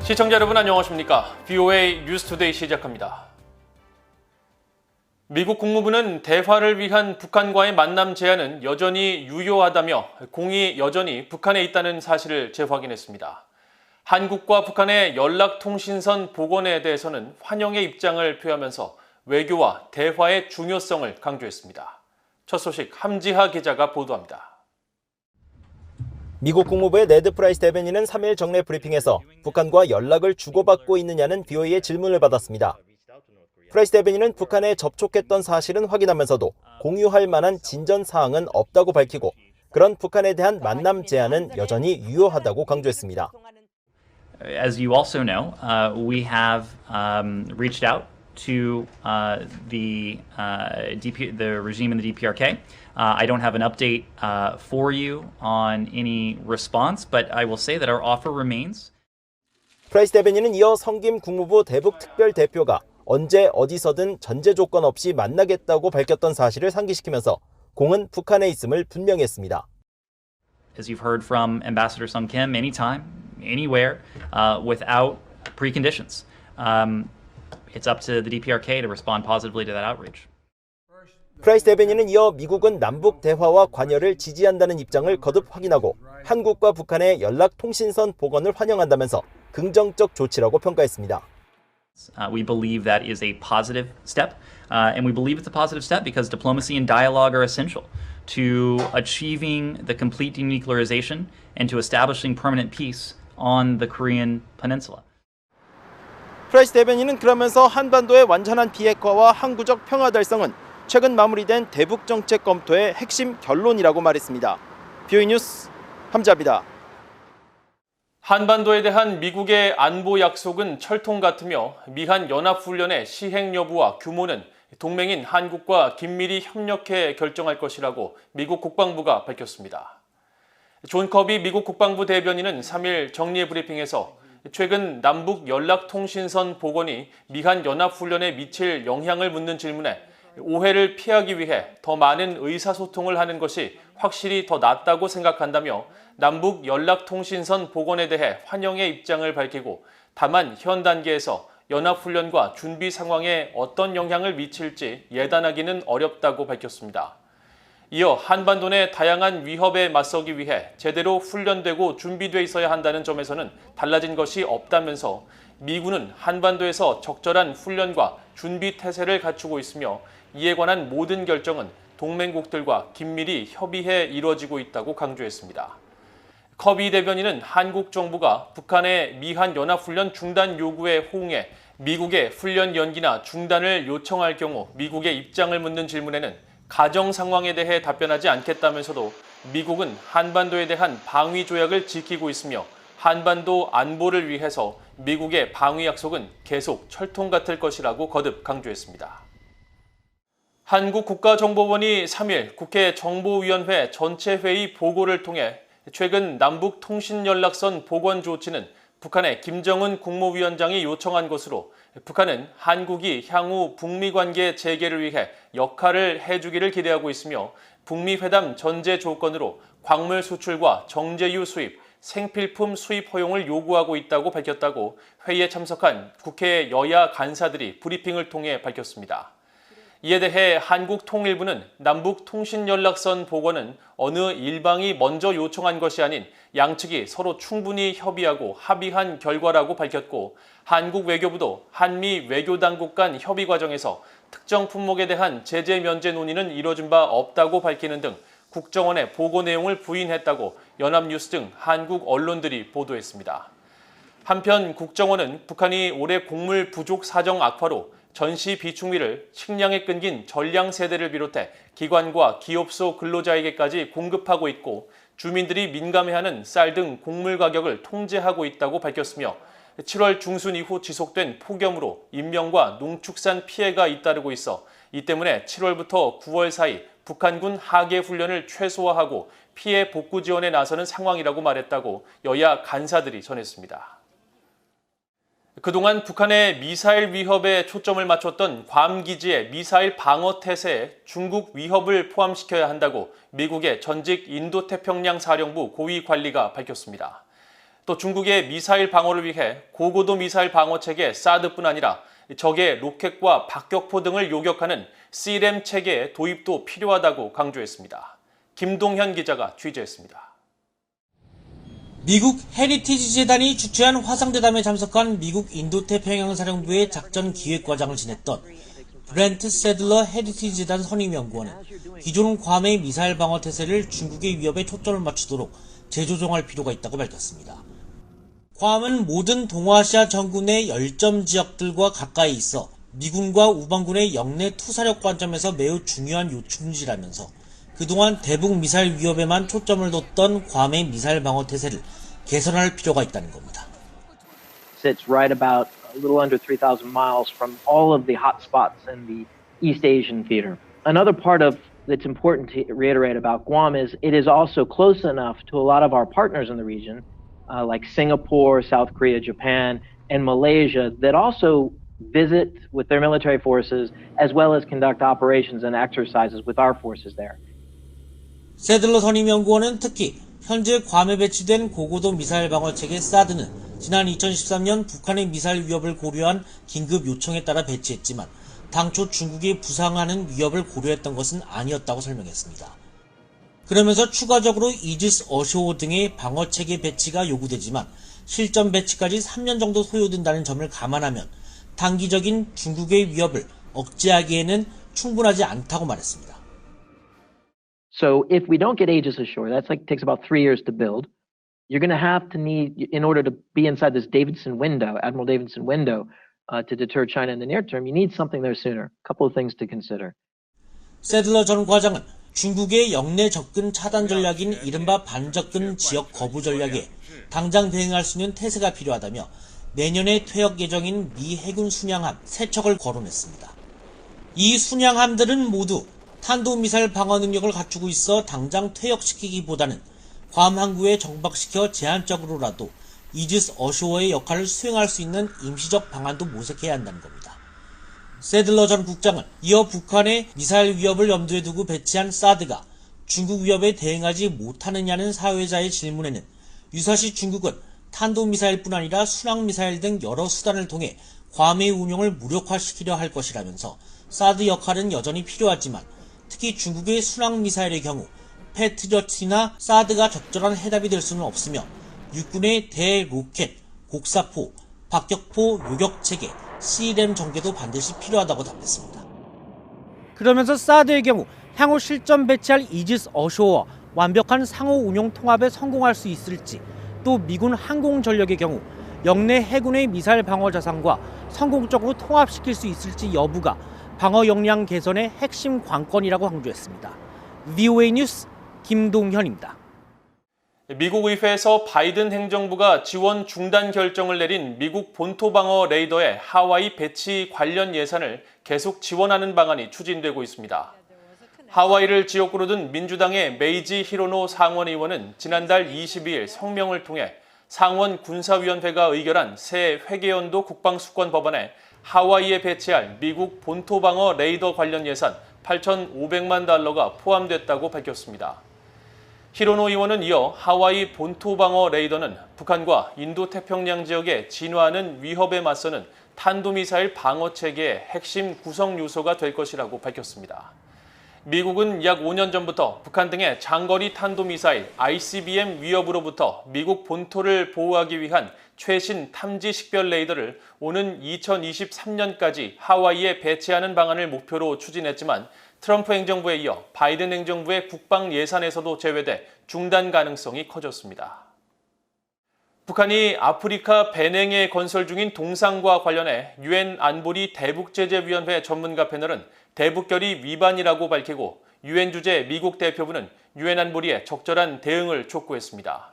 시청자 여러분 안녕하십니까? VOA 뉴스투데이 시작합니다. 미국 국무부는 대화를 위한 북한과의 만남 제안은 여전히 유효하다며 공이 여전히 북한에 있다는 사실을 재확인했습니다. 한국과 북한의 연락통신선 복원에 대해서는 환영의 입장을 표하면서 외교와 대화의 중요성을 강조했습니다. 첫 소식 함지하 기자가 보도합니다. 미국 국무부의 네드 프라이스 대변인은 3일 정례 브리핑에서 북한과 연락을 주고받고 있느냐는 BOA의 질문을 받았습니다. 프라이스 대변인은 북한에 접촉했던 사실은 확인하면서도 공유할 만한 진전 사항은 없다고 밝히고 그런 북한에 대한 만남 제안은 여전히 유효하다고 강조했습니다. As you also know, we have reached out to the regime in the DPRK. I don't have an update for you on any response, but I will say that our offer remains. 프라이스 대변인은 이어 성김 국무부 대북 특별 대표가 언제 어디서든 전제 조건 없이 만나겠다고 밝혔던 사실을 상기시키면서 공은 북한에 있음을 분명히 했습니다. As you've heard from Ambassador Sung Kim, anytime, anywhere, without preconditions. It's up to the DPRK to respond positively to that outreach. 프라이스 대변인은 이어 미국은 남북 대화와 관여를 지지한다는 입장을 거듭 확인하고 한국과 북한의 연락통신선 복원을 환영한다면서 긍정적 조치라고 평가했습니다. We believe that is a positive step, and we believe it's a positive step because diplomacy and dialogue are essential to achieving the complete denuclearization and to establishing permanent peace on the Korean peninsula. 프라이스 대변인은 그러면서 한반도의 완전한 비핵화와 항구적 평화 달성은 최근 마무리된 대북 정책 검토의 핵심 결론이라고 말했습니다. BOA 뉴스 함지하입니다. 한반도에 대한 미국의 안보 약속은 철통 같으며 미한 연합훈련의 시행 여부와 규모는 동맹인 한국과 긴밀히 협력해 결정할 것이라고 미국 국방부가 밝혔습니다. 존 커비 미국 국방부 대변인은 3일 정례 브리핑에서 최근 남북 연락통신선 복원이 미한 연합훈련에 미칠 영향을 묻는 질문에 오해를 피하기 위해 더 많은 의사소통을 하는 것이 확실히 더 낫다고 생각한다며 남북 연락통신선 복원에 대해 환영의 입장을 밝히고 다만 현 단계에서 연합훈련과 준비 상황에 어떤 영향을 미칠지 예단하기는 어렵다고 밝혔습니다. 이어 한반도 내 다양한 위협에 맞서기 위해 제대로 훈련되고 준비돼 있어야 한다는 점에서는 달라진 것이 없다면서 미군은 한반도에서 적절한 훈련과 준비 태세를 갖추고 있으며 이에 관한 모든 결정은 동맹국들과 긴밀히 협의해 이루어지고 있다고 강조했습니다. 커비 대변인은 한국 정부가 북한의 미한 연합훈련 중단 요구에 호응해 미국의 훈련 연기나 중단을 요청할 경우 미국의 입장을 묻는 질문에는 가정 상황에 대해 답변하지 않겠다면서도 미국은 한반도에 대한 방위 조약을 지키고 있으며 한반도 안보를 위해서 미국의 방위 약속은 계속 철통 같을 것이라고 거듭 강조했습니다. 한국국가정보원이 3일 국회 정보위원회 전체회의 보고를 통해 최근 남북통신연락선 복원 조치는 북한의 김정은 국무위원장이 요청한 것으로 북한은 한국이 향후 북미 관계 재개를 위해 역할을 해주기를 기대하고 있으며 북미 회담 전제 조건으로 광물 수출과 정제유 수입, 생필품 수입 허용을 요구하고 있다고 밝혔다고 회의에 참석한 국회 여야 간사들이 브리핑을 통해 밝혔습니다. 이에 대해 한국통일부는 남북통신연락선 복원은 어느 일방이 먼저 요청한 것이 아닌 양측이 서로 충분히 협의하고 합의한 결과라고 밝혔고 한국 외교부도 한미 외교당국 간 협의 과정에서 특정 품목에 대한 제재 면제 논의는 이뤄진 바 없다고 밝히는 등 국정원의 보고 내용을 부인했다고 연합뉴스 등 한국 언론들이 보도했습니다. 한편 국정원은 북한이 올해 곡물 부족 사정 악화로 전시 비축미를 식량에 끊긴 전량 세대를 비롯해 기관과 기업소 근로자에게까지 공급하고 있고 주민들이 민감해하는 쌀 등 곡물 가격을 통제하고 있다고 밝혔으며 7월 중순 이후 지속된 폭염으로 인명과 농축산 피해가 잇따르고 있어 이 때문에 7월부터 9월 사이 북한군 하계 훈련을 최소화하고 피해 복구 지원에 나서는 상황이라고 말했다고 여야 간사들이 전했습니다. 그동안 북한의 미사일 위협에 초점을 맞췄던 괌 기지의 미사일 방어 태세에 중국 위협을 포함시켜야 한다고 미국의 전직 인도태평양 사령부 고위 관리가 밝혔습니다. 또 중국의 미사일 방어를 위해 고고도 미사일 방어 체계 사드뿐 아니라 적의 로켓과 박격포 등을 요격하는 CLAM 체계의 도입도 필요하다고 강조했습니다. 김동현 기자가 취재했습니다. 미국 헤리티지 재단이 주최한 화상대담에 참석한 미국 인도태평양사령부의 작전기획과장을 지냈던 브렌트 세들러 헤리티지 재단 선임연구원은 기존 괌의 미사일 방어 태세를 중국의 위협에 초점을 맞추도록 재조정할 필요가 있다고 밝혔습니다. 괌은 모든 동아시아 전군의 열점 지역들과 가까이 있어 미군과 우방군의 영내 투사력 관점에서 매우 중요한 요충지라면서 그동안 대북 미사일 위협에만 초점을 뒀던 괌의 미사일 방어 태세를 개선할 필요가 있다는 겁니다. Sits right about a little under 3,000 miles from all of the hot spots in the East Asian theater. Another part of that's important to reiterate about Guam is it is also close enough to a lot of our partners in the region, like Singapore, South Korea, Japan, and Malaysia, that also visit with their military forces as well as conduct operations and exercises with our forces there. 세들러 선임연구원은 특히 현재 괌에 배치된 고고도 미사일 방어 체계 사드는 지난 2013년 북한의 미사일 위협을 고려한 긴급 요청에 따라 배치했지만 당초 중국이 부상하는 위협을 고려했던 것은 아니었다고 설명했습니다. 그러면서 추가적으로 이지스 어쇼 등의 방어 체계 배치가 요구되지만 실전 배치까지 3년 정도 소요된다는 점을 감안하면 단기적인 중국의 위협을 억제하기에는 충분하지 않다고 말했습니다. So if we don't get Aegis ashore, that's like takes about 3 years to build. You're going to have to need, in order to be inside this Davidson window, Admiral Davidson window, to deter China in the near term, you need something there sooner. A couple of things to consider. 세들러 전 과장은 중국의 영내 접근 차단 전략인 이른바 반접근 지역 거부 전략에 당장 대응할 수 있는 태세가 필요하다며 내년에 퇴역 예정인 미 해군 순양함 3척을 거론했습니다. 이 순양함들은 모두 탄도미사일 방어 능력을 갖추고 있어 당장 퇴역시키기보다는 괌 항구에 정박시켜 제한적으로라도 이지스 어쇼어의 역할을 수행할 수 있는 임시적 방안도 모색해야 한다는 겁니다. 세들러 전 국장은 이어 북한의 미사일 위협을 염두에 두고 배치한 사드가 중국 위협에 대응하지 못하느냐는 사회자의 질문에는 유사시 중국은 탄도미사일뿐 아니라 순항미사일 등 여러 수단을 통해 괌의 운용을 무력화시키려 할 것이라면서 사드 역할은 여전히 필요하지만 특히 중국의 순항미사일의 경우 패트리어트나 사드가 적절한 해답이 될 수는 없으며 육군의 대로켓, 곡사포, 박격포 요격체계, CLAM 전개도 반드시 필요하다고 답했습니다. 그러면서 사드의 경우 향후 실전 배치할 이지스 어쇼어와 완벽한 상호 운용 통합에 성공할 수 있을지, 또 미군 항공전력의 경우 영내 해군의 미사일 방어 자산과 성공적으로 통합시킬 수 있을지 여부가 방어 역량 개선의 핵심 관건이라고 강조했습니다. VOA 뉴스 김동현입니다. 미국 의회에서 바이든 행정부가 지원 중단 결정을 내린 미국 본토 방어 레이더의 하와이 배치 관련 예산을 계속 지원하는 방안이 추진되고 있습니다. 하와이를 지역구로 둔 민주당의 메이지 히로노 상원 의원은 지난달 22일 성명을 통해 상원 군사위원회가 의결한 새 회계연도 국방수권 법안에 하와이에 배치할 미국 본토 방어 레이더 관련 예산 8,500만 달러가 포함됐다고 밝혔습니다. 히로노 의원은 이어 하와이 본토 방어 레이더는 북한과 인도태평양 지역에 진화하는 위협에 맞서는 탄도미사일 방어 체계의 핵심 구성 요소가 될 것이라고 밝혔습니다. 미국은 약 5년 전부터 북한 등의 장거리 탄도미사일 ICBM 위협으로부터 미국 본토를 보호하기 위한 최신 탐지 식별 레이더를 오는 2023년까지 하와이에 배치하는 방안을 목표로 추진했지만 트럼프 행정부에 이어 바이든 행정부의 국방 예산에서도 제외돼 중단 가능성이 커졌습니다. 북한이 아프리카 베냉에 건설 중인 동상과 관련해 유엔 안보리 대북제재위원회 전문가 패널은 대북결의 위반이라고 밝히고 유엔 주재 미국 대표부는 유엔 안보리에 적절한 대응을 촉구했습니다.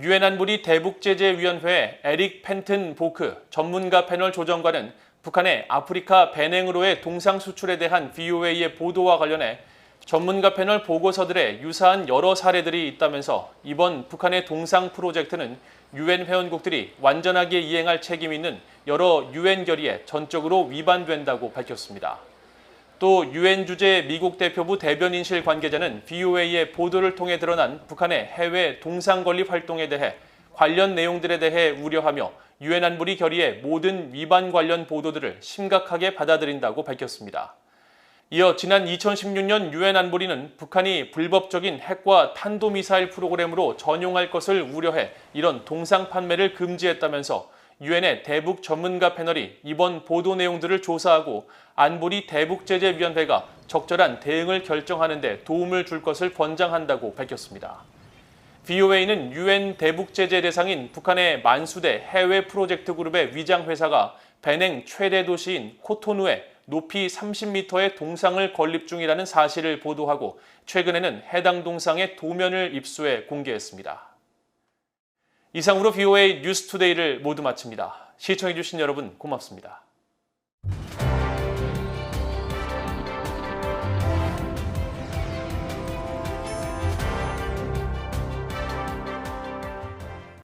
유엔 안보리 대북제재위원회의 에릭 펜튼 보크 전문가 패널 조정관은 북한의 아프리카 베냉으로의 동상 수출에 대한 VOA의 보도와 관련해 전문가 패널 보고서들에 유사한 여러 사례들이 있다면서 이번 북한의 동상 프로젝트는 유엔 회원국들이 완전하게 이행할 책임이 있는 여러 유엔 결의에 전적으로 위반된다고 밝혔습니다. 또 유엔 주재 미국 대표부 대변인실 관계자는 VOA의 보도를 통해 드러난 북한의 해외 동상 건립 활동에 대해 관련 내용들에 대해 우려하며 유엔 안보리 결의의 모든 위반 관련 보도들을 심각하게 받아들인다고 밝혔습니다. 이어 지난 2016년 유엔 안보리는 북한이 불법적인 핵과 탄도미사일 프로그램으로 전용할 것을 우려해 이런 동상 판매를 금지했다면서 유엔의 대북 전문가 패널이 이번 보도 내용들을 조사하고 안보리 대북제재위원회가 적절한 대응을 결정하는 데 도움을 줄 것을 권장한다고 밝혔습니다. VOA는 유엔 대북제재 대상인 북한의 만수대 해외 프로젝트 그룹의 위장회사가 베냉 최대 도시인 코토누에 높이 30m의 동상을 건립 중이라는 사실을 보도하고 최근에는 해당 동상의 도면을 입수해 공개했습니다. 이상으로 VOA 뉴스투데이를 모두 마칩니다. 시청해주신 여러분 고맙습니다.